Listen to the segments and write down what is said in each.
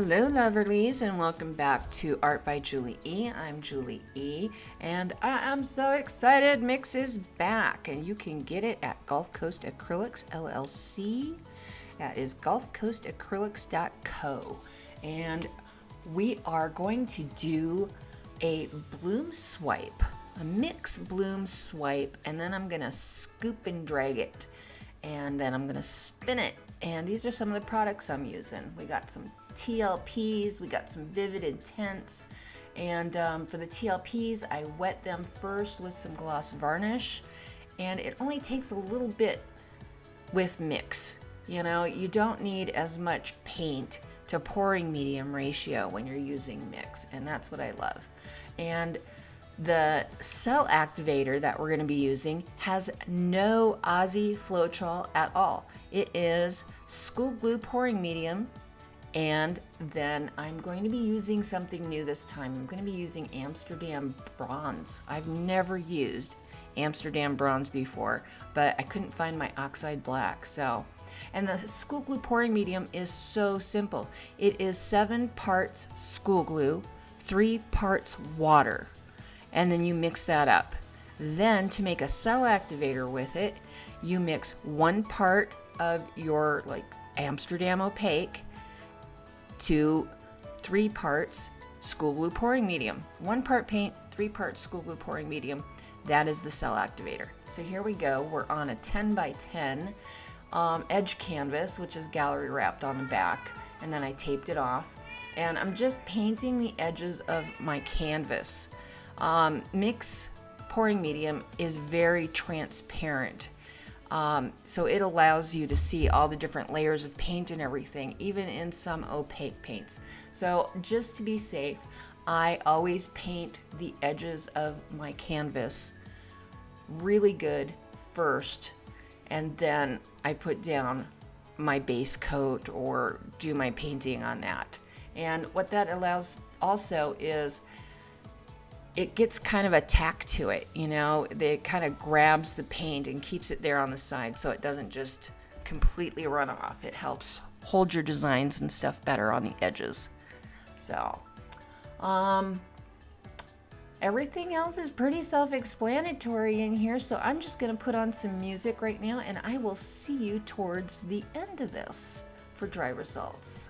Hello lovelies, and welcome back to Art by Julie E. I'm Julie E, and I am so excited. MiX is back, and you can get it at Gulf Coast Acrylics LLC. That is gulfcoastacrylics.co, and we are going to do a bloom swipe, a MiX bloom swipe, and then I'm going to scoop and drag it, and then I'm going to spin it. And these are some of the products I'm using. We got some TLPs, we got some Vivid Intense, and for the TLPs I wet them first with some gloss varnish, and it only takes a little bit with MiX. You know, you don't need as much paint to pouring medium ratio when you're using MiX, and that's what I love. And the cell activator that we're going to be using has no Aussie Floetrol at all. It is school glue pouring medium, and then I'm going to be using something new this time. I'm going to be using Amsterdam Bronze. I've never used Amsterdam Bronze before, but I couldn't find my oxide black. And the school glue pouring medium is so simple. It is 7 parts school glue, 3 parts water, and then you mix that up. Then to make a cell activator with it, you mix 1 part of your Amsterdam opaque to 3 parts school glue pouring medium. 1 part paint, 3 parts school glue pouring medium. That is the cell activator. So here we go. We're on a 10 by 10 edge canvas, which is gallery wrapped on the back, and then I taped it off. And I'm just painting the edges of my canvas. MiX pouring medium is very transparent. So it allows you to see all the different layers of paint and everything, even in some opaque paints. So just to be safe, I always paint the edges of my canvas really good first, and then I put down my base coat or do my painting on that. And what that allows also is it gets kind of a tack to it, you know, it kind of grabs the paint and keeps it there on the side so it doesn't just completely run off. It helps hold your designs and stuff better on the edges. So, everything else is pretty self-explanatory in here, so I'm just going to put on some music right now, and I will see you towards the end of this for dry results.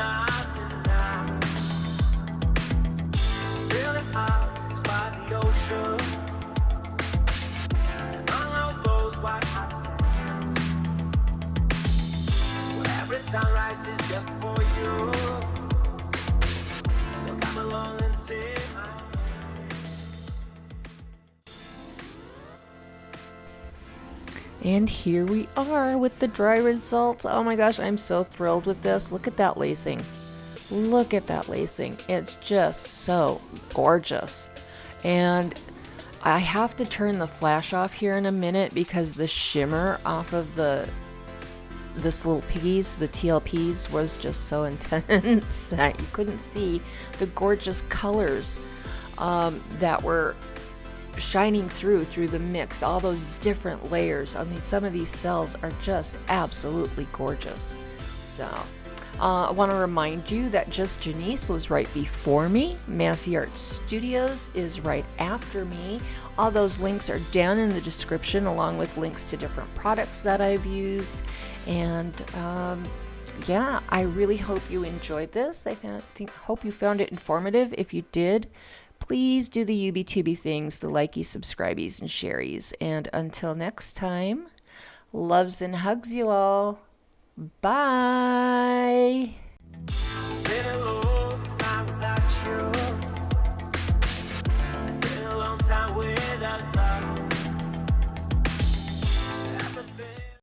not deny. Really hot by the ocean, and all of those white hot sands, where every sunrise is just for you. So come along and take my hand. And here we are with the dry results. Oh my gosh, I'm so thrilled with this. Look at that lacing. Look at that lacing. It's just so gorgeous. And I have to turn the flash off here in a minute because the shimmer off of this little piggies, the TLPs, was just so intense that you couldn't see the gorgeous colors that were shining through the mix. All those different layers on some of these cells are just absolutely gorgeous. So I want to remind you that Just Janice was right before me. Massey Art Studios is right after me. All those links are down in the description, along with links to different products that I've used. And yeah, I really hope you enjoyed this. Hope you found it informative. If you did, please do the UBTuby things, the likey, subscribies, and sharies. And until next time, loves and hugs you all. Bye.